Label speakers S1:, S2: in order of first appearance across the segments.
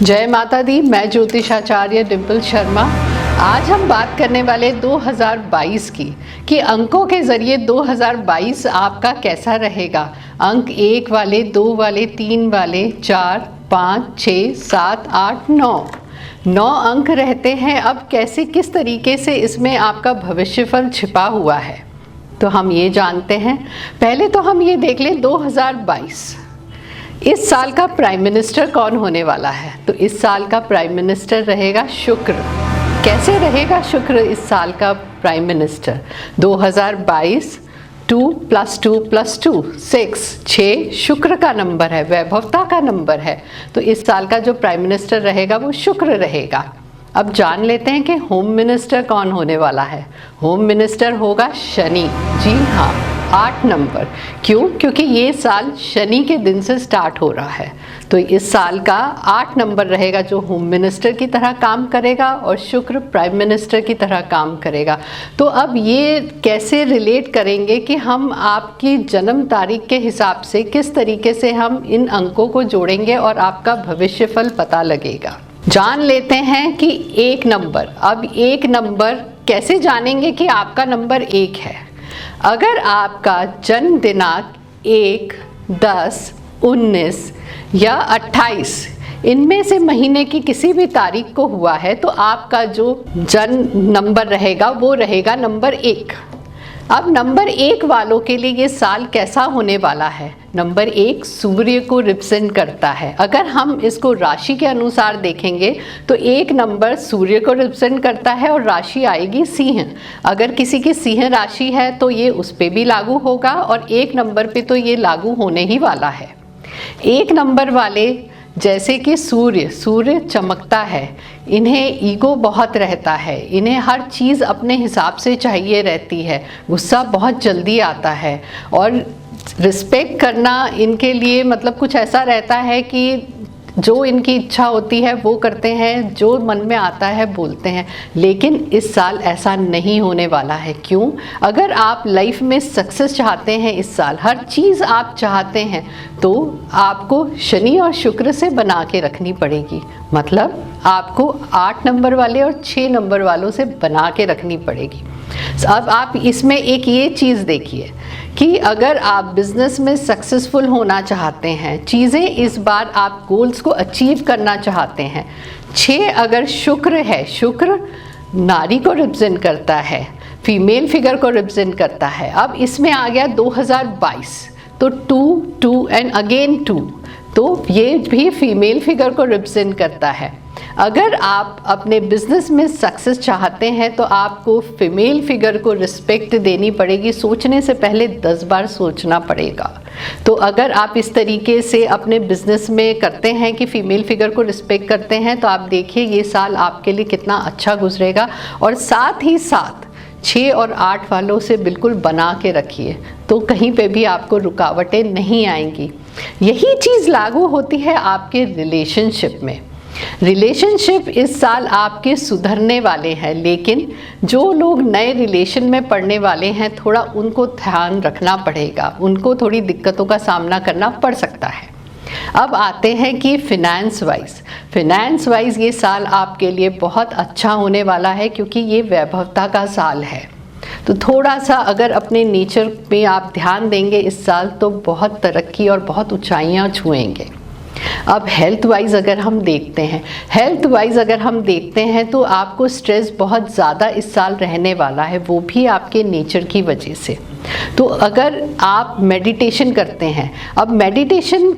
S1: जय माता दी। मैं ज्योतिषाचार्य डिम्पल शर्मा। आज हम बात करने वाले 2022 की कि अंकों के ज़रिए 2022 आपका कैसा रहेगा। अंक 1 वाले, 2 वाले, 3 वाले, 4, 5, 6, 7, 8, 9 अंक रहते हैं। अब कैसे किस तरीके से इसमें आपका भविष्यफल छिपा हुआ है तो हम ये जानते हैं। पहले तो हम ये देख लें 2022 इस साल का प्राइम मिनिस्टर कौन होने वाला है। तो इस साल का प्राइम मिनिस्टर रहेगा शुक्र। कैसे रहेगा शुक्र इस साल का प्राइम मिनिस्टर। 2022 2 + 2 + 2 6 शुक्र का नंबर है, वैभवता का नंबर है। तो इस साल का जो प्राइम मिनिस्टर रहेगा वो शुक्र रहेगा। अब जान लेते हैं कि होम मिनिस्टर कौन होने वाला है। होम मिनिस्टर होगा शनि। जी हाँ, 8 नंबर। क्यों? क्योंकि ये साल शनि के दिन से स्टार्ट हो रहा है। तो इस साल का 8 नंबर रहेगा जो होम मिनिस्टर की तरह काम करेगा और शुक्र प्राइम मिनिस्टर की तरह काम करेगा। तो अब ये कैसे रिलेट करेंगे कि हम आपकी जन्म तारीख के हिसाब से किस तरीके से हम इन अंकों को जोड़ेंगे और आपका भविष्यफल पता लगेगा। जान लेते हैं कि 1 नंबर। अब 1 नंबर कैसे जानेंगे कि आपका नंबर 1 है। अगर आपका जन्म दिनांक 1, 10, 19 या 28 इनमें से महीने की किसी भी तारीख को हुआ है तो आपका जो जन्म नंबर रहेगा वो रहेगा नंबर 1। अब नंबर 1 वालों के लिए ये साल कैसा होने वाला है। नंबर 1 सूर्य को रिप्रेजेंट करता है। अगर हम इसको राशि के अनुसार देखेंगे तो 1 नंबर सूर्य को रिप्रेजेंट करता है और राशि आएगी सिंह। अगर किसी की सिंह राशि है तो ये उस पे भी लागू होगा और 1 नंबर पे तो ये लागू होने ही वाला है। 1 नंबर वाले जैसे कि सूर्य चमकता है, इन्हें ईगो बहुत रहता है, इन्हें हर चीज़ अपने हिसाब से चाहिए रहती है, गुस्सा बहुत जल्दी आता है और रिस्पेक्ट करना इनके लिए मतलब कुछ ऐसा रहता है कि जो इनकी इच्छा होती है वो करते हैं, जो मन में आता है बोलते हैं। लेकिन इस साल ऐसा नहीं होने वाला है। क्यों? अगर आप लाइफ में सक्सेस चाहते हैं, इस साल हर चीज़ आप चाहते हैं तो आपको शनि और शुक्र से बना के रखनी पड़ेगी। मतलब आपको 8 नंबर वाले और 6 नंबर वालों से बना के रखनी पड़ेगी। अब आप इसमें एक ये चीज़ देखिए कि अगर आप बिजनेस में सक्सेसफुल होना चाहते हैं, चीज़ें इस बार आप गोल्स को अचीव करना चाहते हैं। 6 अगर शुक्र है, शुक्र नारी को रिप्रेजेंट करता है, फीमेल फिगर को रिप्रेजेंट करता है। अब इसमें आ गया 2022 तो 2 एंड अगेन 2 तो ये भी फीमेल फिगर को रिप्रेजेंट करता है। अगर आप अपने बिजनेस में सक्सेस चाहते हैं तो आपको फीमेल फिगर को रिस्पेक्ट देनी पड़ेगी। सोचने से पहले 10 बार सोचना पड़ेगा। तो अगर आप इस तरीके से अपने बिजनेस में करते हैं कि फीमेल फिगर को रिस्पेक्ट करते हैं तो आप देखिए ये साल आपके लिए कितना अच्छा गुजरेगा। और साथ ही साथ 6 और 8 वालों से बिल्कुल बना के रखिए तो कहीं पे भी आपको रुकावटें नहीं आएंगी। यही चीज़ लागू होती है आपके रिलेशनशिप में। रिलेशनशिप इस साल आपके सुधरने वाले हैं, लेकिन जो लोग नए रिलेशन में पड़ने वाले हैं थोड़ा उनको ध्यान रखना पड़ेगा, उनको थोड़ी दिक्कतों का सामना करना पड़ सकता है। अब आते हैं कि फिनेंस वाइज ये साल आपके लिए बहुत अच्छा होने वाला है क्योंकि ये वैभवता का साल है। तो थोड़ा सा अगर अपने नेचर पे आप ध्यान देंगे इस साल तो बहुत तरक्की और बहुत ऊंचाइयां छुएंगे। अब हेल्थ वाइज अगर हम देखते हैं तो आपको स्ट्रेस बहुत ज़्यादा इस साल रहने वाला है, वो भी आपके नेचर की वजह से। तो अगर आप मेडिटेशन करते हैं, अब मेडिटेशन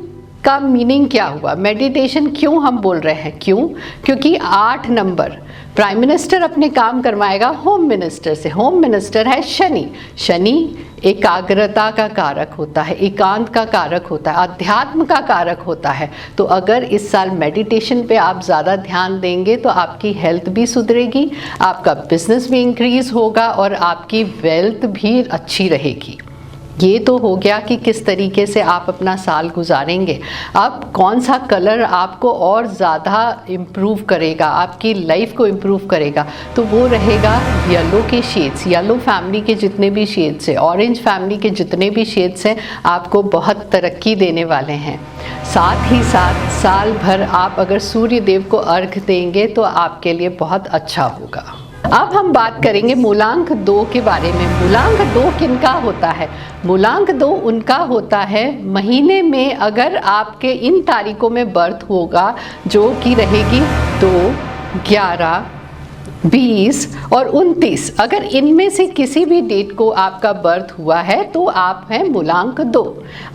S1: का मीनिंग क्या हुआ, मेडिटेशन क्यों हम बोल रहे हैं, क्यों? क्योंकि 8 नंबर प्राइम मिनिस्टर अपने काम करवाएगा होम मिनिस्टर से। होम मिनिस्टर है शनि एकाग्रता का कारक होता है, एकांत का कारक होता है, अध्यात्म का कारक होता है। तो अगर इस साल मेडिटेशन पे आप ज़्यादा ध्यान देंगे तो आपकी हेल्थ भी सुधरेगी, आपका बिजनेस भी इंक्रीज होगा और आपकी वेल्थ भी अच्छी रहेगी। ये तो हो गया कि किस तरीके से आप अपना साल गुजारेंगे। अब कौन सा कलर आपको और ज़्यादा इम्प्रूव करेगा, आपकी लाइफ को इम्प्रूव करेगा, तो वो रहेगा येलो के शेड्स। येलो फैमिली के जितने भी शेड्स हैं, ऑरेंज फैमिली के जितने भी शेड्स हैं, आपको बहुत तरक्की देने वाले हैं। साथ ही साथ साल भर आप अगर सूर्य देव को अर्घ देंगे तो आपके लिए बहुत अच्छा होगा। अब हम बात करेंगे मूलांक 2 के बारे में। मूलांक 2 किनका होता है? मूलांक 2 उनका होता है महीने में अगर आपके इन तारीखों में बर्थ होगा, जो कि रहेगी 2, 11, 20 और 29। अगर इनमें से किसी भी डेट को आपका बर्थ हुआ है तो आप हैं मूलांक 2।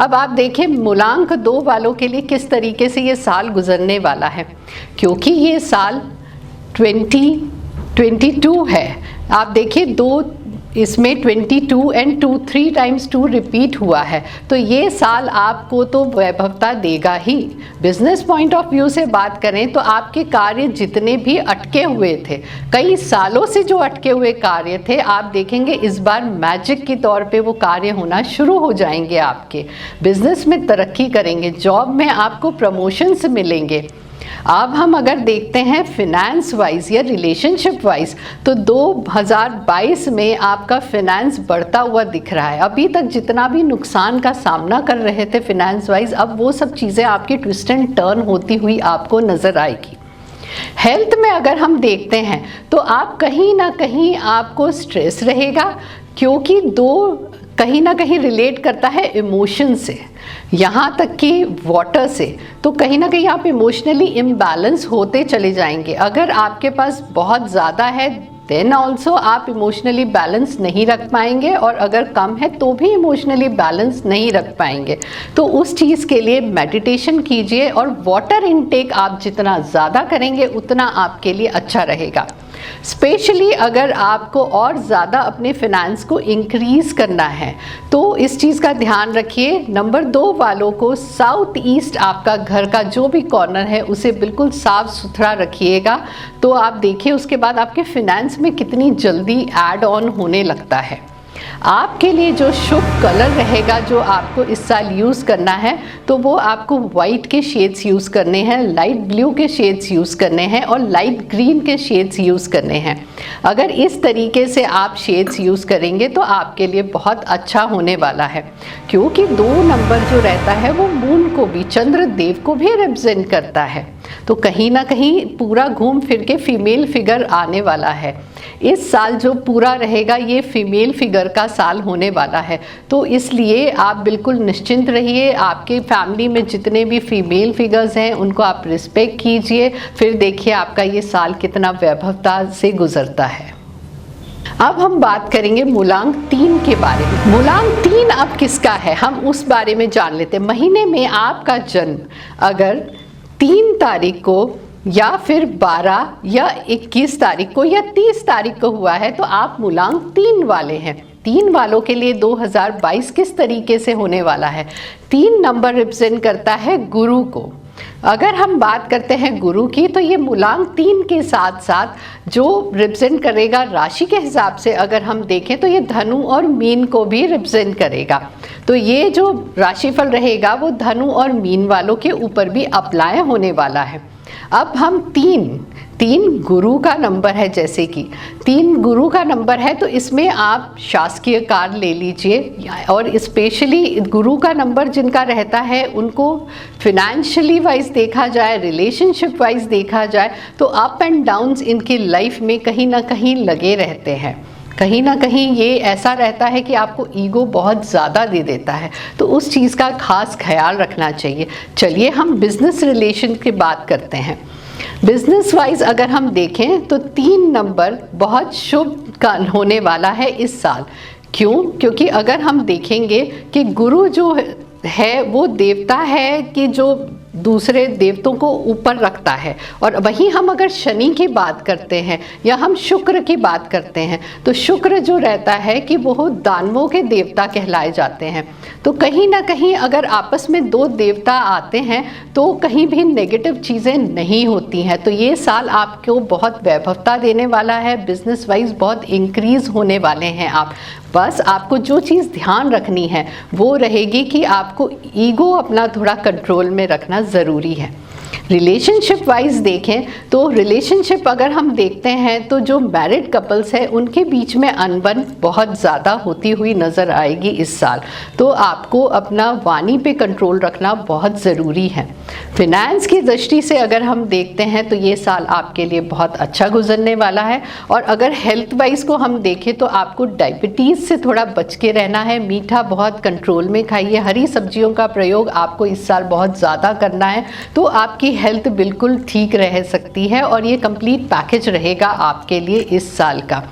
S1: अब आप देखें मूलांक 2 वालों के लिए किस तरीके से ये साल गुजरने वाला है, क्योंकि ये साल 2022 है। आप देखिए 2 इसमें 22 एंड 2 3 टाइम्स 2 रिपीट हुआ है, तो ये साल आपको तो वैभवता देगा ही। बिजनेस पॉइंट ऑफ व्यू से बात करें तो आपके कार्य जितने भी अटके हुए थे, कई सालों से जो अटके हुए कार्य थे, आप देखेंगे इस बार मैजिक के तौर पे वो कार्य होना शुरू हो जाएंगे। आपके बिजनेस में तरक्की करेंगे, जॉब में आपको प्रमोशंस मिलेंगे। अब हम अगर देखते हैं फिनेंस वाइज या रिलेशनशिप वाइज, तो 2022 में आपका फिनेंस बढ़ता हुआ दिख रहा है। अभी तक जितना भी नुकसान का सामना कर रहे थे फिनेंस वाइज, अब वो सब चीज़ें आपकी ट्विस्ट एंड टर्न होती हुई आपको नज़र आएगी। हेल्थ में अगर हम देखते हैं तो आप कहीं ना कहीं आपको स्ट्रेस रहेगा, क्योंकि 2 कहीं ना कहीं रिलेट करता है इमोशन से, यहाँ तक कि वाटर से। तो कहीं ना कहीं आप इमोशनली इम्बैलेंस होते चले जाएंगे। अगर आपके पास बहुत ज़्यादा है देन ऑल्सो आप इमोशनली बैलेंस नहीं रख पाएंगे, और अगर कम है तो भी इमोशनली बैलेंस नहीं रख पाएंगे। तो उस चीज़ के लिए मेडिटेशन कीजिए, और वाटर इनटेक आप जितना ज़्यादा करेंगे उतना आपके लिए अच्छा रहेगा। स्पेशली अगर आपको और ज़्यादा अपने फिनेंस को इंक्रीज़ करना है तो इस चीज़ का ध्यान रखिए। नंबर 2 वालों को साउथ ईस्ट आपका घर का जो भी कॉर्नर है उसे बिल्कुल साफ सुथरा रखिएगा, तो आप देखिए उसके बाद आपके फिनेंस में कितनी जल्दी ऐड ऑन होने लगता है। आपके लिए जो शुभ कलर रहेगा जो आपको इस साल यूज़ करना है, तो वो आपको वाइट के शेड्स यूज़ करने हैं, लाइट ब्लू के शेड्स यूज़ करने हैं, और लाइट ग्रीन के शेड्स यूज़ करने हैं। अगर इस तरीके से आप शेड्स यूज़ करेंगे तो आपके लिए बहुत अच्छा होने वाला है, क्योंकि 2 नंबर जो रहता है वो मून को भी, चंद्र देव को भी रिप्रेजेंट करता है। तो कहीं ना कहीं पूरा घूम फिर के फीमेल फिगर आने वाला है। इस साल जो पूरा रहेगा ये फीमेल फिगर का साल होने वाला है, तो इसलिए आप बिल्कुल निश्चिंत रहिए। आपके फैमिली में जितने भी फीमेल फिगर्स हैं उनको आप रिस्पेक्ट कीजिए, फिर देखिए आपका ये साल कितना वैभवता से गुजरता है। अब हम बात करेंगे मूलांक 3 के बारे में। मूलांक 3 अब किसका है हम उस बारे में जान लेते हैं। महीने में आपका जन्म अगर 3 तारीख को या फिर 12 या 21 तारीख को या 30 तारीख को हुआ है तो आप मूलांक 3 वाले हैं। 3 वालों के लिए 2022 किस तरीके से होने वाला है? 3 नंबर रिप्रेजेंट करता है गुरु को। अगर हम बात करते हैं गुरु की, तो ये मूलांक 3 के साथ साथ जो रिप्रेजेंट करेगा राशि के हिसाब से अगर हम देखें तो ये धनु और मीन को भी रिप्रेजेंट करेगा। तो ये जो राशिफल रहेगा वो धनु और मीन वालों के ऊपर भी अप्लाई होने वाला है। अब हम 3 गुरु का नंबर है, जैसे कि 3 गुरु का नंबर है तो इसमें आप शासकीय कार्य ले लीजिए, और स्पेशली गुरु का नंबर जिनका रहता है उनको फिनेंशियली वाइज देखा जाए, रिलेशनशिप वाइज देखा जाए तो अप एंड डाउन्स इनकी लाइफ में कहीं ना कहीं लगे रहते हैं। कहीं ना कहीं ये ऐसा रहता है कि आपको ईगो बहुत ज़्यादा दे देता है, तो उस चीज़ का खास ख्याल रखना चाहिए। चलिए हम बिजनेस रिलेशन की बात करते हैं। बिजनेस वाइज अगर हम देखें तो 3 नंबर बहुत शुभ का होने वाला है इस साल। क्यों? क्योंकि अगर हम देखेंगे कि गुरु जो है वो देवता है कि जो दूसरे देवताओं को ऊपर रखता है, और वहीं हम अगर शनि की बात करते हैं या हम शुक्र की बात करते हैं तो शुक्र जो रहता है कि वो दानवों के देवता कहलाए जाते हैं। तो कहीं ना कहीं अगर आपस में 2 देवता आते हैं तो कहीं भी नेगेटिव चीज़ें नहीं होती हैं। तो ये साल आपको बहुत वैभवता देने वाला है, बिजनेस वाइज बहुत इंक्रीज होने वाले हैं आप। बस आपको जो चीज़ ध्यान रखनी है वो रहेगी कि आपको ईगो अपना थोड़ा कंट्रोल में रखना ज़रूरी है। रिलेशनशिप वाइज देखें तो रिलेशनशिप अगर हम देखते हैं तो जो मैरिड कपल्स हैं उनके बीच में अनबन बहुत ज़्यादा होती हुई नज़र आएगी इस साल, तो आपको अपना वाणी पे कंट्रोल रखना बहुत ज़रूरी है। फिनेंस की दृष्टि से अगर हम देखते हैं तो ये साल आपके लिए बहुत अच्छा गुजरने वाला है। और अगर हेल्थ वाइज को हम देखें तो आपको डायबिटीज़ से थोड़ा बच के रहना है, मीठा बहुत कंट्रोल में खाइए, हरी सब्जियों का प्रयोग आपको इस साल बहुत ज़्यादा करना है, तो आपकी हेल्थ बिल्कुल ठीक रह सकती है और ये कंप्लीट पैकेज रहेगा आपके लिए इस साल का।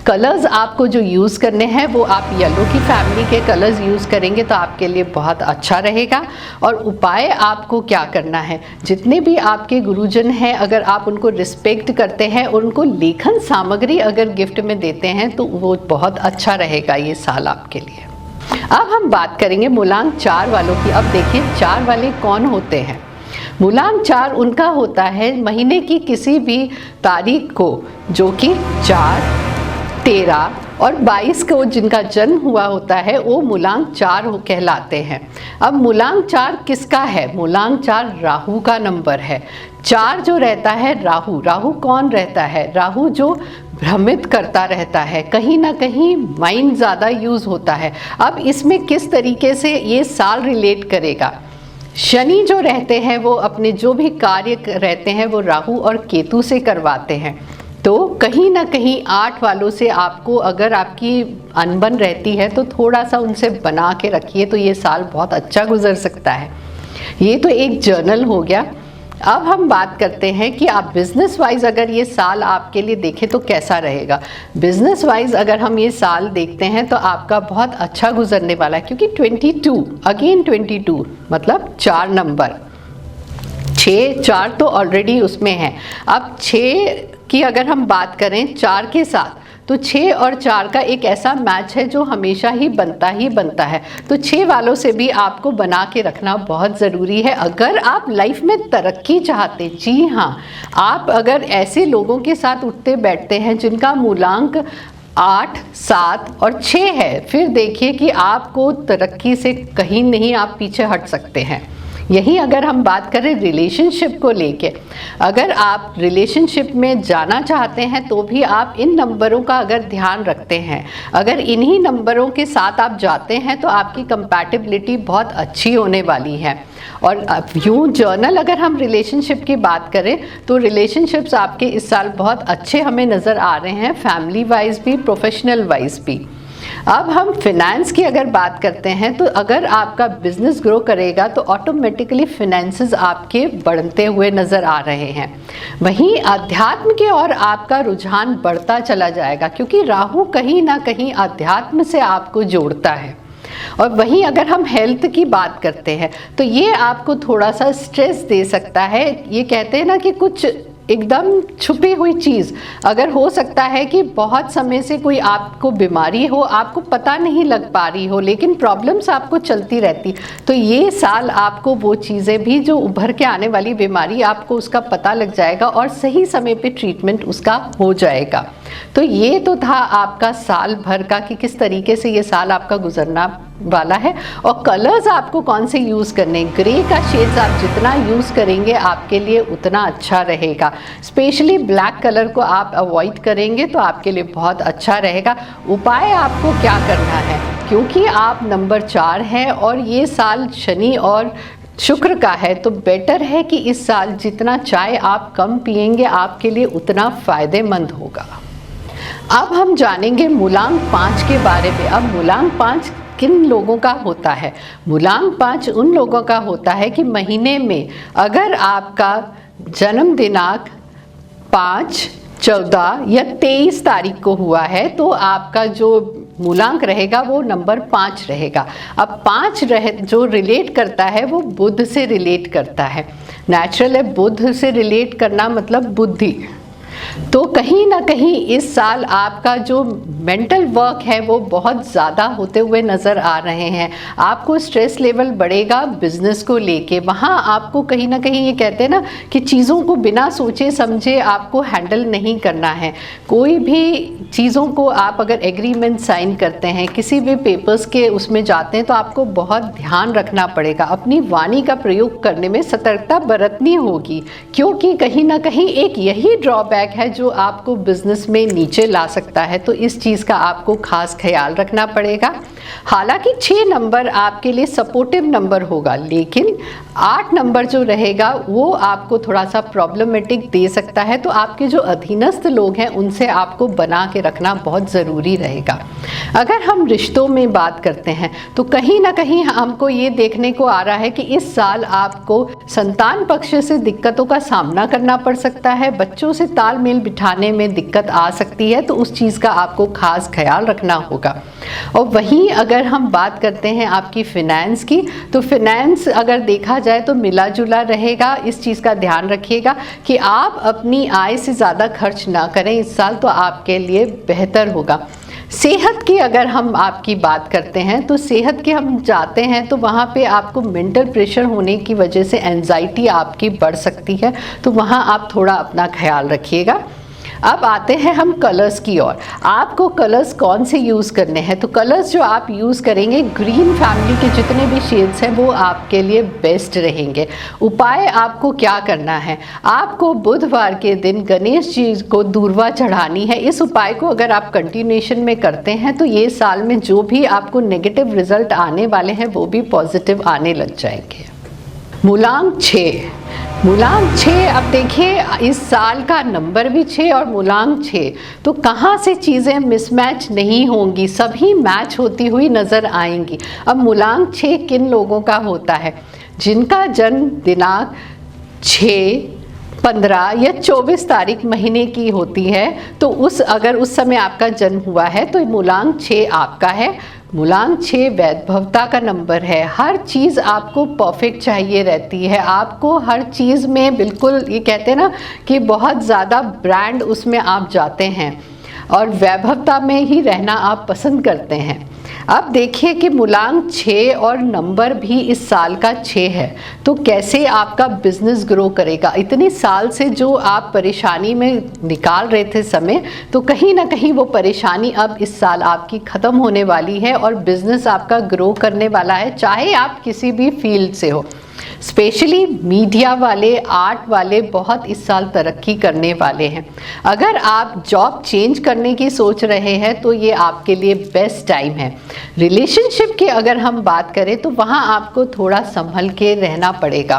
S1: कलर्स आपको जो यूज़ करने हैं वो आप येलो की फैमिली के कलर्स यूज़ करेंगे तो आपके लिए बहुत अच्छा रहेगा। और उपाय आपको क्या करना है, जितने भी आपके गुरुजन हैं अगर आप उनको रिस्पेक्ट करते हैं, उनको लेखन सामग्री अगर गिफ्ट में देते हैं तो वो बहुत अच्छा रहेगा ये साल आपके लिए। अब हम बात करेंगे मूलांक 4 वालों की। अब देखिए 4 वाले कौन होते हैं। मूलांक 4 उनका होता है महीने की किसी भी तारीख को, जो कि 4, 13 और 22 को जिनका जन्म हुआ होता है वो मूलांक 4 कहलाते हैं। अब मूलांक 4 किसका है? मूलांक 4 राहु का नंबर है। 4 जो रहता है राहु, राहु कौन रहता है? राहु जो भ्रमित करता रहता है, कहीं ना कहीं माइंड ज़्यादा यूज़ होता है। अब इसमें किस तरीके से ये साल रिलेट करेगा? शनि जो रहते हैं वो अपने जो भी कार्य रहते हैं वो राहु और केतु से करवाते हैं, तो कहीं ना कहीं 8 वालों से आपको अगर आपकी अनबन रहती है तो थोड़ा सा उनसे बना के रखिए, तो ये साल बहुत अच्छा गुजर सकता है। ये तो एक जर्नल हो गया। अब हम बात करते हैं कि आप बिजनेस वाइज अगर ये साल आपके लिए देखें तो कैसा रहेगा। बिजनेस वाइज अगर हम ये साल देखते हैं तो आपका बहुत अच्छा गुजरने वाला है, क्योंकि 22 अगेन 22 मतलब 4 नंबर, 4 तो ऑलरेडी उसमें है। अब 6 की अगर हम बात करें 4 के साथ, तो 6 और 4 का एक ऐसा मैच है जो हमेशा ही बनता है। तो 6 वालों से भी आपको बना के रखना बहुत ज़रूरी है अगर आप लाइफ में तरक्की चाहते। जी हाँ, आप अगर ऐसे लोगों के साथ उठते बैठते हैं जिनका मूलांक 8, 7 और 6 है, फिर देखिए कि आपको तरक्की से कहीं नहीं आप पीछे हट सकते हैं। यही अगर हम बात करें रिलेशनशिप को लेके, अगर आप रिलेशनशिप में जाना चाहते हैं तो भी आप इन नंबरों का अगर ध्यान रखते हैं, अगर इन्हीं नंबरों के साथ आप जाते हैं तो आपकी कंपैटिबिलिटी बहुत अच्छी होने वाली है। और यूँ जर्नल अगर हम रिलेशनशिप की बात करें तो रिलेशनशिप्स आपके इस साल बहुत अच्छे हमें नज़र आ रहे हैं, फैमिली वाइज भी, प्रोफेशनल वाइज भी। अब हम फिनेंस की अगर बात करते हैं तो अगर आपका बिजनेस ग्रो करेगा तो ऑटोमेटिकली फिनेंसेस आपके बढ़ते हुए नज़र आ रहे हैं। वहीं अध्यात्म की ओर आपका रुझान बढ़ता चला जाएगा, क्योंकि राहु कहीं ना कहीं अध्यात्म से आपको जोड़ता है। और वहीं अगर हम हेल्थ की बात करते हैं तो ये आपको थोड़ा सा स्ट्रेस दे सकता है। ये कहते हैं ना कि कुछ एकदम छुपी हुई चीज़, अगर हो सकता है कि बहुत समय से कोई आपको बीमारी हो, आपको पता नहीं लग पा रही हो, लेकिन प्रॉब्लम्स आपको चलती रहती, तो ये साल आपको वो चीज़ें भी जो उभर के आने वाली बीमारी आपको उसका पता लग जाएगा और सही समय पे ट्रीटमेंट उसका हो जाएगा। तो ये तो था आपका साल भर का कि किस तरीके से ये साल आपका गुजरना वाला है। और कलर्स आपको कौन से यूज़ करने, ग्रे का शेड्स आप जितना यूज़ करेंगे आपके लिए उतना अच्छा रहेगा। स्पेशली ब्लैक कलर को आप अवॉइड करेंगे तो आपके लिए बहुत अच्छा रहेगा। उपाय आपको क्या करना है, क्योंकि आप नंबर 4 हैं और ये साल शनि और शुक्र का है, तो बेटर है कि इस साल जितना चाय आप कम पिएंगे आपके लिए उतना फ़ायदेमंद होगा। अब हम जानेंगे मूलांक 5 के बारे में। अब मूलांक 5 किन लोगों का होता है? मूलांक 5 उन लोगों का होता है कि महीने में अगर आपका जन्म दिनांक 5, 14 या 23 तारीख को हुआ है तो आपका जो मूलांक रहेगा वो नंबर 5 रहेगा। अब 5 जो रिलेट करता है वो बुध से रिलेट करता है। नेचुरल है, बुध से रिलेट करना मतलब बुद्धि। तो कहीं ना कहीं इस साल आपका जो मेंटल वर्क है वो बहुत ज़्यादा होते हुए नज़र आ रहे हैं। आपको स्ट्रेस लेवल बढ़ेगा बिजनेस को लेके। वहाँ आपको कहीं ना कहीं, ये कहते हैं ना कि चीज़ों को बिना सोचे समझे आपको हैंडल नहीं करना है। कोई भी चीज़ों को आप अगर एग्रीमेंट साइन करते हैं, किसी भी पेपर्स के उसमें जाते हैं, तो आपको बहुत ध्यान रखना पड़ेगा। अपनी वाणी का प्रयोग करने में सतर्कता बरतनी होगी, क्योंकि कहीं ना कहीं एक यही ड्रॉबैक है जो आपको बिजनेस में नीचे ला सकता है। तो इस चीज़ का आपको खास ख्याल रखना पड़ेगा। हालांकि 6 नंबर आपके लिए सपोर्टिव नंबर होगा, लेकिन 8 नंबर जो रहेगा वो आपको थोड़ा सा प्रॉब्लमेटिक दे सकता है। तो आपके जो अधीनस्थ लोग हैं उनसे आपको बना के रखना बहुत ज़रूरी रहेगा। अगर हम रिश्तों में बात करते हैं तो कहीं ना कहीं हमको ये देखने को आ रहा है कि इस साल आपको संतान पक्ष से दिक्कतों का सामना करना पड़ सकता है। बच्चों से तालमेल बिठाने में दिक्कत आ सकती है, तो उस चीज़ का आपको खास ख्याल रखना होगा। और वहीं अगर हम बात करते हैं आपकी फिनेंस की, तो फिनेंस अगर देखा जाए तो मिला जुला रहेगा। इस चीज़ का ध्यान रखिएगा कि आप अपनी आय से ज़्यादा खर्च ना करें इस साल, तो आपके लिए बेहतर होगा। सेहत की अगर हम आपकी बात करते हैं तो सेहत के हम जाते हैं तो वहाँ पे आपको मेंटल प्रेशर होने की वजह से एंजाइटी आपकी बढ़ सकती है, तो वहाँ आप थोड़ा अपना ख्याल रखिएगा। अब आते हैं हम कलर्स की ओर। आपको कलर्स कौन से यूज़ करने हैं? तो कलर्स जो आप यूज़ करेंगे, ग्रीन फैमिली के जितने भी शेड्स हैं वो आपके लिए बेस्ट रहेंगे। उपाय आपको क्या करना है? आपको बुधवार के दिन गणेश जी को दूर्वा चढ़ानी है। इस उपाय को अगर आप कंटिन्यूएशन में करते हैं तो ये साल में जो भी आपको नेगेटिव रिजल्ट आने वाले हैं वो भी पॉजिटिव आने लग जाएंगे। मूलांक 6, मूलांक 6। अब देखिए इस साल का नंबर भी 6 और मूलांक 6, तो कहाँ से चीज़ें मिसमैच नहीं होंगी, सभी मैच होती हुई नज़र आएंगी। अब मूलांक 6 किन लोगों का होता है? जिनका जन्म दिनांक 6, 15 या 24 तारीख महीने की होती है, तो अगर उस समय आपका जन्म हुआ है तो मूलांक 6 आपका है। मूलांक 6 वैभवता का नंबर है। हर चीज़ आपको परफेक्ट चाहिए रहती है। आपको हर चीज़ में बिल्कुल, ये कहते हैं ना कि बहुत ज़्यादा ब्रांड उसमें आप जाते हैं और वैभवता में ही रहना आप पसंद करते हैं। अब देखिए कि मूलांक 6 और नंबर भी इस साल का 6 है, तो कैसे आपका बिजनेस ग्रो करेगा। इतने साल से जो आप परेशानी में निकाल रहे थे समय, तो कहीं ना कहीं वो परेशानी अब इस साल आपकी ख़त्म होने वाली है और बिजनेस आपका ग्रो करने वाला है, चाहे आप किसी भी फील्ड से हो। स्पेशली मीडिया वाले, आर्ट वाले बहुत इस साल तरक्की करने वाले हैं। अगर आप जॉब चेंज करने की सोच रहे हैं तो ये आपके लिए बेस्ट टाइम है। रिलेशनशिप की अगर हम बात करें तो वहाँ आपको थोड़ा संभल के रहना पड़ेगा,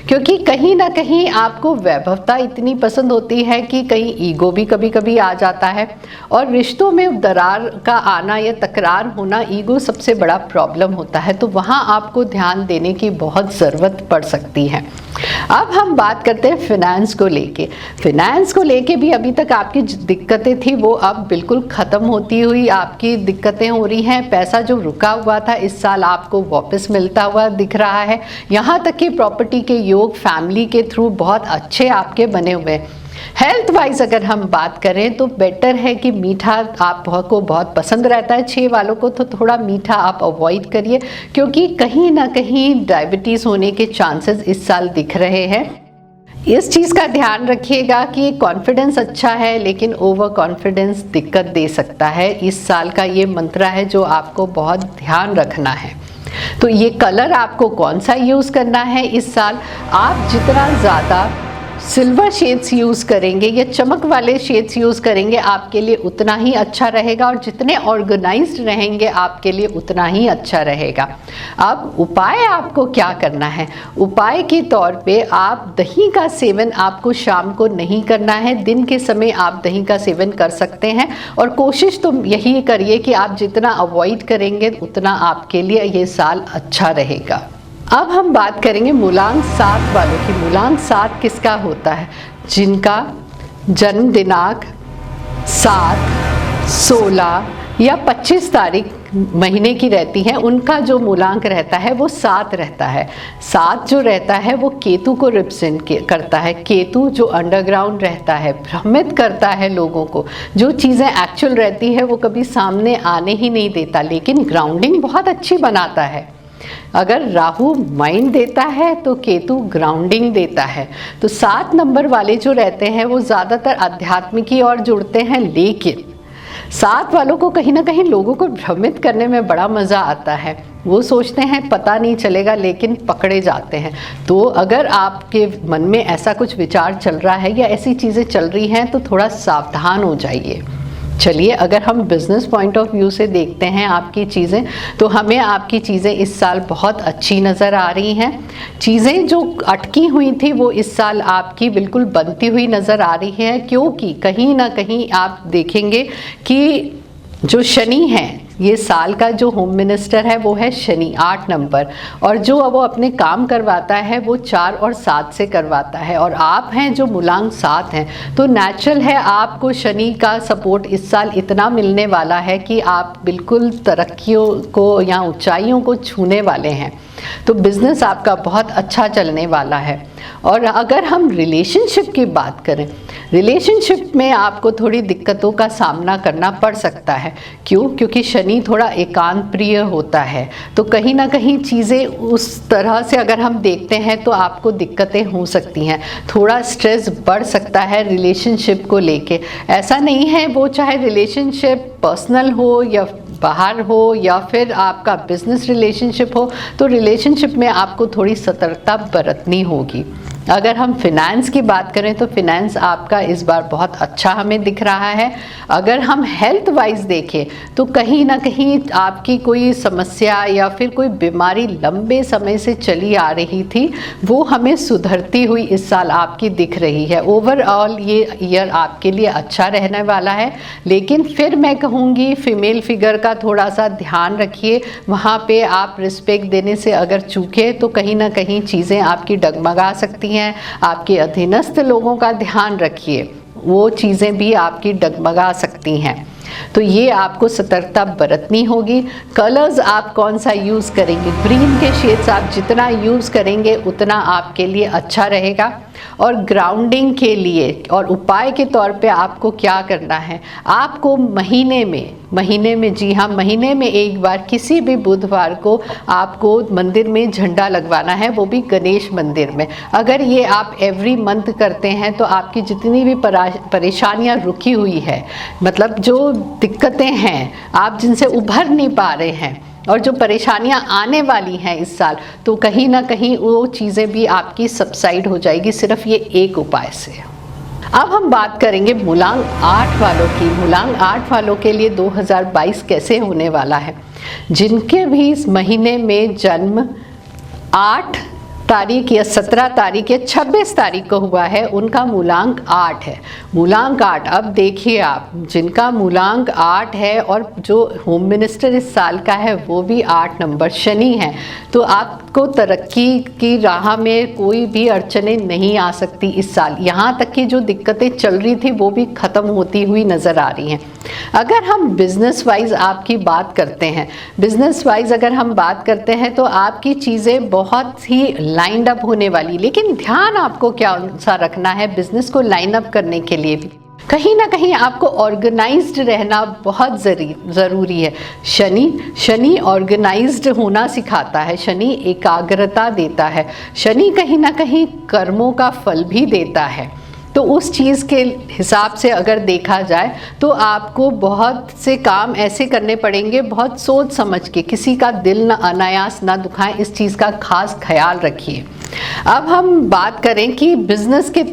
S1: क्योंकि कहीं ना कहीं आपको वैभवता इतनी पसंद होती है कि कहीं ईगो भी कभी कभी आ जाता है, और रिश्तों में दरार का आना या तकरार होना, ईगो सबसे बड़ा प्रॉब्लम होता है, तो वहाँ आपको ध्यान देने की बहुत ज़रूरत पड़ सकती है। अब हम बात करते हैं फिनेंस को लेके। फिनेंस को लेके भी अभी तक आपकी दिक्कतें थी वो अब बिल्कुल ख़त्म होती हुई आपकी दिक्कतें हो रही हैं। पैसा जो रुका हुआ था इस साल आपको वापस मिलता हुआ दिख रहा है। यहाँ तक कि प्रॉपर्टी के योग फैमिली के थ्रू बहुत अच्छे आपके बने हुए हैं। हेल्थ वाइज अगर हम बात करें तो बेटर है कि मीठा आपको बहुत पसंद रहता है 6 वालों को, तो थोड़ा मीठा आप अवॉइड करिए, क्योंकि कहीं ना कहीं डायबिटीज़ होने के चांसेस इस साल दिख रहे हैं। इस चीज़ का ध्यान रखिएगा कि कॉन्फिडेंस अच्छा है लेकिन ओवर कॉन्फिडेंस दिक्कत दे सकता है। इस साल का ये मंत्र है जो आपको बहुत ध्यान रखना है। तो ये कलर आपको कौन सा यूज़ करना है इस साल? आप जितना ज़्यादा सिल्वर शेड्स यूज़ करेंगे या चमक वाले शेड्स यूज़ करेंगे आपके लिए उतना ही अच्छा रहेगा, और जितने ऑर्गेनाइज्ड रहेंगे आपके लिए उतना ही अच्छा रहेगा। अब उपाय आपको क्या करना है? उपाय के तौर पे आप दही का सेवन आपको शाम को नहीं करना है, दिन के समय आप दही का सेवन कर सकते हैं, और कोशिश तो यही करिए कि आप जितना अवॉइड करेंगे उतना आपके लिए ये साल अच्छा रहेगा। अब हम बात करेंगे मूलांक 7 वालों की। मूलांक 7 किसका होता है? जिनका जन्म दिनांक 7, 16 या 25 तारीख महीने की रहती हैं, उनका जो मूलांक रहता है वो 7 रहता है। 7 जो रहता है वो केतु को रिप्रेजेंट करता है। केतु जो अंडरग्राउंड रहता है, भ्रमित करता है लोगों को, जो चीज़ें एक्चुअल रहती है वो कभी सामने आने ही नहीं देता, लेकिन ग्राउंडिंग बहुत अच्छी बनाता है। अगर राहु माइंड देता है तो केतु ग्राउंडिंग देता है। तो 7 नंबर वाले जो रहते हैं वो ज़्यादातर आध्यात्मिक की ओर जुड़ते हैं, लेकिन 7 वालों को कहीं ना कहीं लोगों को भ्रमित करने में बड़ा मज़ा आता है। वो सोचते हैं पता नहीं चलेगा, लेकिन पकड़े जाते हैं। तो अगर आपके मन में ऐसा कुछ विचार चल रहा है या ऐसी चीज़ें चल रही हैं तो थोड़ा सावधान हो जाइए। चलिए, अगर हम बिज़नेस पॉइंट ऑफ व्यू से देखते हैं आपकी चीज़ें, तो हमें आपकी चीज़ें इस साल बहुत अच्छी नज़र आ रही हैं। चीज़ें जो अटकी हुई थी वो इस साल आपकी बिल्कुल बनती हुई नज़र आ रही है, क्योंकि कहीं ना कहीं आप देखेंगे कि जो शनि है, ये साल का जो होम मिनिस्टर है वो है शनि, 8 नंबर, और जो वो अपने काम करवाता है वो 4 और 7 से करवाता है, और आप हैं जो मूलांक 7 हैं, तो नेचुरल है आपको शनि का सपोर्ट इस साल इतना मिलने वाला है कि आप बिल्कुल तरक्कियों को या ऊंचाइयों को छूने वाले हैं। तो बिज़नेस आपका बहुत अच्छा चलने वाला है। और अगर हम रिलेशनशिप की बात करें, रिलेशनशिप में आपको थोड़ी दिक्कतों का सामना करना पड़ सकता है। क्यों? क्योंकि शनि थोड़ा एकांत प्रिय होता है, तो कहीं ना कहीं चीज़ें उस तरह से अगर हम देखते हैं तो आपको दिक्कतें हो सकती हैं, थोड़ा स्ट्रेस बढ़ सकता है रिलेशनशिप को लेके। ऐसा नहीं है, वो चाहे रिलेशनशिप पर्सनल हो या बाहर हो या फिर आपका बिजनेस रिलेशनशिप हो, तो रिलेशनशिप में आपको थोड़ी सतर्कता बरतनी होगी। अगर हम फिनेंस की बात करें तो फिनेंस आपका इस बार बहुत अच्छा हमें दिख रहा है। अगर हम हेल्थ वाइज देखें तो कहीं ना कहीं आपकी कोई समस्या या फिर कोई बीमारी लंबे समय से चली आ रही थी, वो हमें सुधरती हुई इस साल आपकी दिख रही है। ओवरऑल ये ईयर आपके लिए अच्छा रहने वाला है, लेकिन फिर मैं कहूँगी फीमेल फिगर का थोड़ा सा ध्यान रखिए। वहाँ पे आप रिस्पेक्ट देने से अगर चूके तो कहीं ना कहीं चीज़ें आपकी डगमगा सकती हैं। आपके अधीनस्थ लोगों का ध्यान रखिए, वो चीज़ें भी आपकी डगमगा सकती हैं। तो ये आपको सतर्कता बरतनी होगी। कलर्स आप कौन सा यूज़ करेंगे, ग्रीन के शेड्स आप जितना यूज़ करेंगे उतना आपके लिए अच्छा रहेगा। और ग्राउंडिंग के लिए और उपाय के तौर पे आपको क्या करना है, आपको महीने में जी हाँ, महीने में एक बार किसी भी बुधवार को आपको मंदिर में झंडा लगवाना है, वो भी गणेश मंदिर में। अगर ये आप एवरी मंथ करते हैं तो आपकी जितनी भी परेशानियां रुकी हुई है, मतलब जो दिक्कतें हैं आप जिनसे उभर नहीं पा रहे हैं और जो परेशानियां आने वाली हैं इस साल, तो कहीं ना कहीं वो चीज़ें भी आपकी सबसाइड हो जाएगी सिर्फ ये एक उपाय से। अब हम बात करेंगे मूलांक 8 वालों की। मूलांक 8 वालों के लिए 2022 कैसे होने वाला है। जिनके भी इस महीने में जन्म 8 तारीख या 17 तारीख या 26 तारीख को हुआ है, उनका मूलांक 8 है। मूलांक 8, अब देखिए आप, जिनका मूलांक 8 है और जो होम मिनिस्टर इस साल का है वो भी 8 नंबर शनि है, तो आपको तरक्की की राह में कोई भी अड़चने नहीं आ सकती इस साल। यहाँ तक कि जो दिक्कतें चल रही थी वो भी ख़त्म होती हुई नज़र आ रही हैं। अगर हम बिजनेस वाइज आपकी बात करते हैं, बिजनेस वाइज अगर हम बात करते हैं तो आपकी चीज़ें बहुत ही लाइंड अप होने वाली, लेकिन ध्यान आपको क्या सा रखना है बिजनेस को लाइन अप करने के लिए भी कहीं ना कहीं आपको ऑर्गेनाइज्ड रहना बहुत ज़रूरी है। शनि ऑर्गेनाइज्ड होना सिखाता है, शनि एकाग्रता देता है, शनि कहीं ना कहीं कर्मों का फल भी देता है। तो उस चीज़ के हिसाब से अगर देखा जाए तो आपको बहुत से काम ऐसे करने पड़ेंगे, बहुत सोच समझ के, किसी का दिल न अनायास ना दुखाएं, इस चीज़ का खास ख्याल रखिए। अब हम बात करें कि बिज़नेस के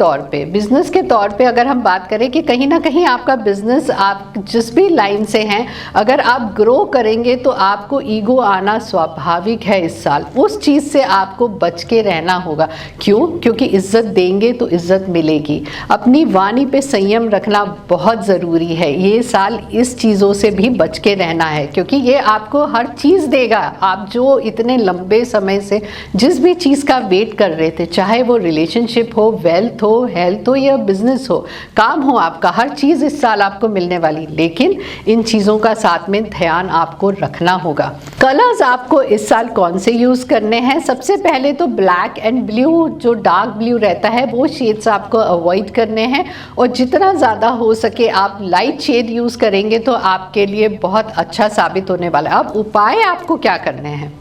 S1: तौर पे अगर हम बात करें कि कहीं ना कहीं आपका बिज़नेस, आप जिस भी लाइन से हैं, अगर आप ग्रो करेंगे तो आपको ईगो आना स्वाभाविक है इस साल। उस चीज़ से आपको बच के रहना होगा। क्यों? क्योंकि इज्जत देंगे तो इज्जत मिलेगी। अपनी वाणी पे संयम रखना बहुत ज़रूरी है। ये साल इस चीज़ों से भी बच के रहना है, क्योंकि ये आपको हर चीज़ देगा। आप जो इतने लंबे समय से जिस भी चीज़ का वेट वेट कर रहे थे, चाहे वो रिलेशनशिप हो, वेल्थ हो, हेल्थ हो या बिजनेस हो, काम हो आपका, हर चीज़ इस साल आपको मिलने वाली। लेकिन इन चीज़ों का साथ में ध्यान आपको रखना होगा। कलर्स आपको इस साल कौन से यूज़ करने हैं? सबसे पहले तो ब्लैक एंड ब्लू, जो डार्क ब्लू रहता है वो शेड्स आपको अवॉइड करने हैं, और जितना ज़्यादा हो सके आप लाइट शेड यूज़ करेंगे तो आपके लिए बहुत अच्छा साबित होने वाला है। अब उपाय आपको क्या करने हैं?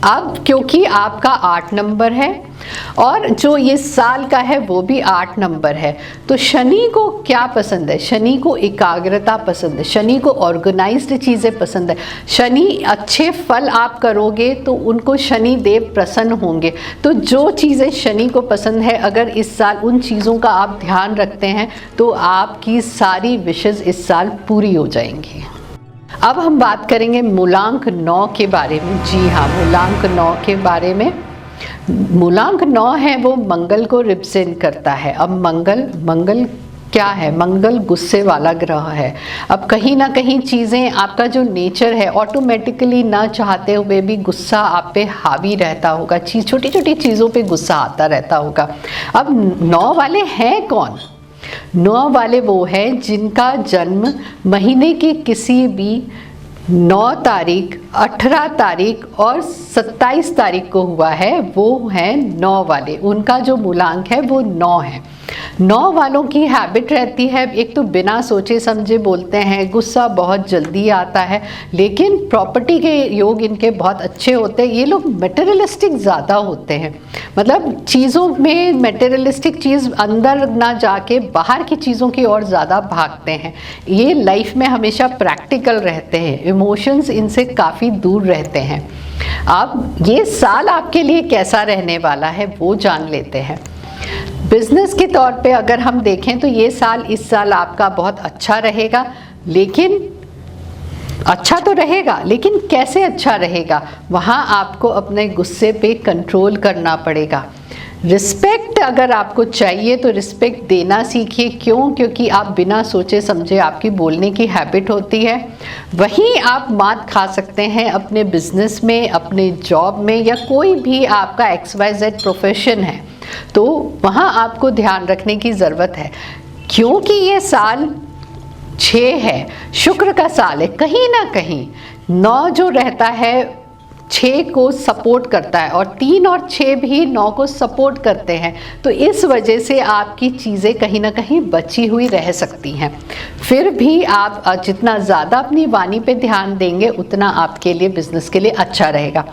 S1: अब क्योंकि आपका 8 नंबर है और जो ये साल का है वो भी 8 नंबर है, तो शनि को क्या पसंद है? शनि को एकाग्रता पसंद है, शनि को ऑर्गेनाइज्ड चीज़ें पसंद है। शनि अच्छे फल आप करोगे तो उनको शनि देव प्रसन्न होंगे। तो जो चीज़ें शनि को पसंद है, अगर इस साल उन चीज़ों का आप ध्यान रखते हैं तो आपकी सारी विशेज़ इस साल पूरी हो जाएंगी। अब हम बात करेंगे मूलांक 9 के बारे में। जी हाँ, मूलांक 9 के बारे में। मूलांक 9 है वो मंगल को रिप्रेजेंट करता है। अब मंगल क्या है? मंगल गुस्से वाला ग्रह है। अब कहीं ना कहीं चीज़ें, आपका जो नेचर है ऑटोमेटिकली ना चाहते हुए भी गुस्सा आप पे हावी रहता होगा, छोटी छोटी चीज़ों पे गुस्सा आता रहता होगा। अब 9 वाले हैं कौन? 9 वाले वो हैं जिनका जन्म महीने की किसी भी 9 तारीख, 18 तारीख और 27 तारीख को हुआ है, वो हैं 9 वाले। उनका जो मूलांक है वो 9 है। 9 वालों की हैबिट रहती है, एक तो बिना सोचे समझे बोलते हैं, गुस्सा बहुत जल्दी आता है, लेकिन प्रॉपर्टी के योग इनके बहुत अच्छे होते हैं। ये लोग मटेरियलिस्टिक ज़्यादा होते हैं, मतलब चीज़ों में मटेरियलिस्टिक चीज़ अंदर ना जाके बाहर की चीज़ों की ओर ज़्यादा भागते हैं। ये लाइफ में हमेशा प्रैक्टिकल रहते हैं, इमोशंस इनसे काफ़ी दूर रहते हैं। अब ये साल आपके लिए कैसा रहने वाला है वो जान लेते हैं। बिजनेस के तौर पे अगर हम देखें तो ये साल, इस साल आपका बहुत अच्छा रहेगा, लेकिन अच्छा तो रहेगा, लेकिन कैसे अच्छा रहेगा? वहाँ आपको अपने गुस्से पे कंट्रोल करना पड़ेगा। रिस्पेक्ट अगर आपको चाहिए तो रिस्पेक्ट देना सीखिए। क्यों? क्योंकि आप बिना सोचे समझे आपकी बोलने की हैबिट होती है। वहीं आप मात खा सकते हैं अपने बिजनेस में, अपने जॉब में, या कोई भी आपका XYZ प्रोफेशन है तो वहाँ आपको ध्यान रखने की ज़रूरत है। क्योंकि ये साल 6 है, शुक्र का साल है, कहीं ना कहीं 9 जो रहता है 6 को सपोर्ट करता है, और 3 और 6 भी 9 को सपोर्ट करते हैं। तो इस वजह से आपकी चीज़ें कहीं ना कहीं बची हुई रह सकती हैं। फिर भी आप जितना ज़्यादा अपनी वाणी पे ध्यान देंगे उतना आपके लिए, बिजनेस के लिए अच्छा रहेगा।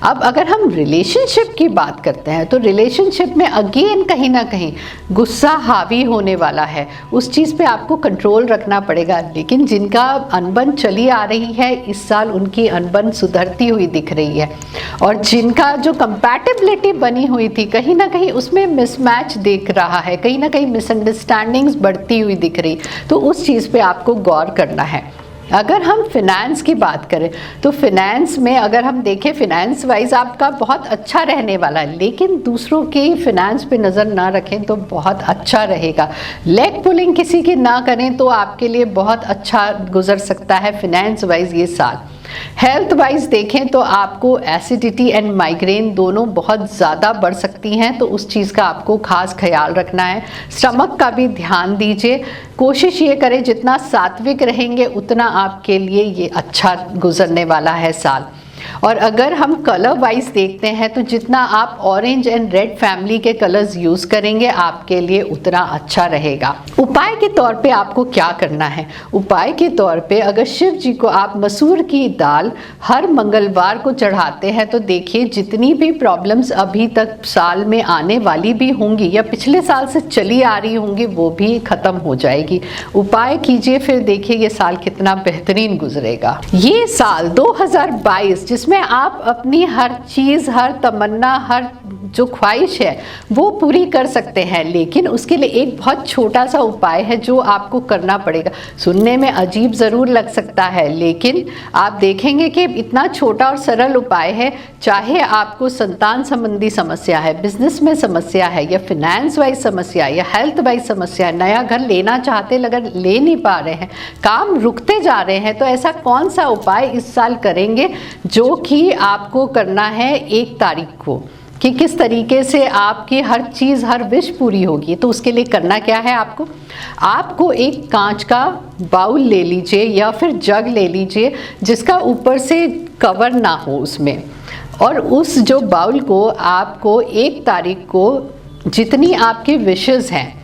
S1: अब अगर हम रिलेशनशिप की बात करते हैं तो रिलेशनशिप में अगेन कहीं ना कहीं गुस्सा हावी होने वाला है, उस चीज़ पे आपको कंट्रोल रखना पड़ेगा। लेकिन जिनका अनबन चली आ रही है इस साल, उनकी अनबन सुधरती हुई दिख रही है, और जिनका जो कंपैटिबिलिटी बनी हुई थी कहीं ना कहीं उसमें मिसमैच दिख रहा है, कहीं ना कहीं मिसअंडरस्टैंडिंग्स बढ़ती हुई दिख रही, तो उस चीज़ पे आपको गौर करना है। अगर हम फिनेंस की बात करें तो फिनेंस में अगर हम देखें, फिनेंस वाइज आपका बहुत अच्छा रहने वाला है, लेकिन दूसरों के फिनेंस पे नज़र ना रखें तो बहुत अच्छा रहेगा। लेग पुलिंग किसी की ना करें तो आपके लिए बहुत अच्छा गुजर सकता है फिनेंस वाइज ये साल। हेल्थ वाइज देखें तो आपको एसिडिटी एंड माइग्रेन दोनों बहुत ज़्यादा बढ़ सकती हैं, तो उस चीज़ का आपको खास ख्याल रखना है। स्टमक का भी ध्यान दीजिए। कोशिश ये करें जितना सात्विक रहेंगे उतना आपके लिए ये अच्छा गुजरने वाला है साल। और अगर हम कलर वाइज देखते हैं तो जितना आप ऑरेंज एंड रेड फैमिली के कलर्स यूज़ करेंगे आपके लिए उतना अच्छा रहेगा। उपाय के तौर पे आपको क्या करना है? उपाय के तौर पे अगर शिव जी को आप मसूर की दाल हर मंगलवार को चढ़ाते हैं तो देखिए जितनी भी प्रॉब्लम्स अभी तक साल में आने वाली भी होंगी या पिछले साल से चली आ रही होंगी वो भी ख़त्म हो जाएगी। उपाय कीजिए, फिर देखिए ये साल कितना बेहतरीन गुजरेगा। ये साल 2022 जिसमें आप अपनी हर चीज़, हर तमन्ना, हर जो ख्वाहिश है वो पूरी कर सकते हैं, लेकिन उसके लिए एक बहुत छोटा सा उपाय है जो आपको करना पड़ेगा। सुनने में अजीब ज़रूर लग सकता है, लेकिन आप देखेंगे कि इतना छोटा और सरल उपाय है। चाहे आपको संतान संबंधी समस्या है, बिजनेस में समस्या है, या फिनेंस वाइज समस्या है, या हेल्थ वाइज समस्या है, नया घर लेना चाहते मगर ले नहीं पा रहे हैं, काम रुकते जा रहे हैं, तो ऐसा कौन सा उपाय इस साल करेंगे जो कि आपको करना है 1 तारीख को। कि किस तरीके से आपकी हर चीज़, हर विश पूरी होगी। तो उसके लिए करना क्या है, आपको एक कांच का बाउल ले लीजिए या फिर जग ले लीजिए जिसका ऊपर से कवर ना हो उसमें, और उस जो बाउल को आपको 1 तारीख को जितनी आपकी विशेज़ हैं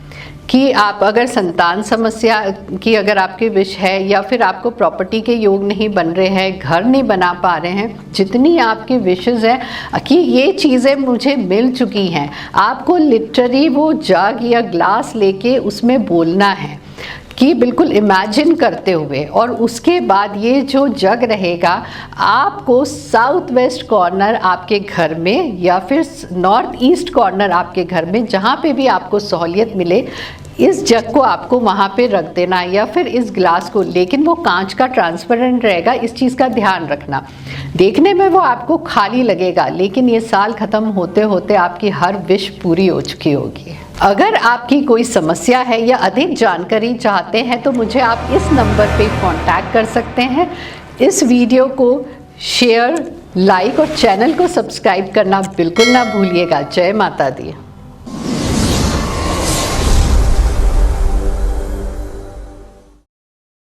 S1: कि आप अगर संतान समस्या की अगर आपकी विश है, या फिर आपको प्रॉपर्टी के योग नहीं बन रहे हैं, घर नहीं बना पा रहे हैं, जितनी आपकी विशेज़ हैं कि ये चीज़ें मुझे मिल चुकी हैं, आपको लिटरली वो जग या ग्लास लेके उसमें बोलना है कि बिल्कुल इमेजिन करते हुए। और उसके बाद ये जो जग रहेगा आपको साउथ वेस्ट कॉर्नर आपके घर में या फिर नॉर्थ ईस्ट कॉर्नर आपके घर में, जहाँ पे भी आपको सहूलियत मिले, इस जग को आपको वहाँ पे रख देना, या फिर इस ग्लास को, लेकिन वो कांच का ट्रांसपेरेंट रहेगा। इस चीज़ का ध्यान रखना। देखने में वो आपको खाली लगेगा, लेकिन ये साल ख़त्म होते होते आपकी हर विश पूरी हो चुकी होगी। अगर आपकी कोई समस्या है या अधिक जानकारी चाहते हैं तो मुझे आप इस नंबर पे कांटेक्ट कर सकते हैं। इस वीडियो को शेयर, लाइक और चैनल को सब्सक्राइब करना बिल्कुल ना भूलिएगा। जय माता दी।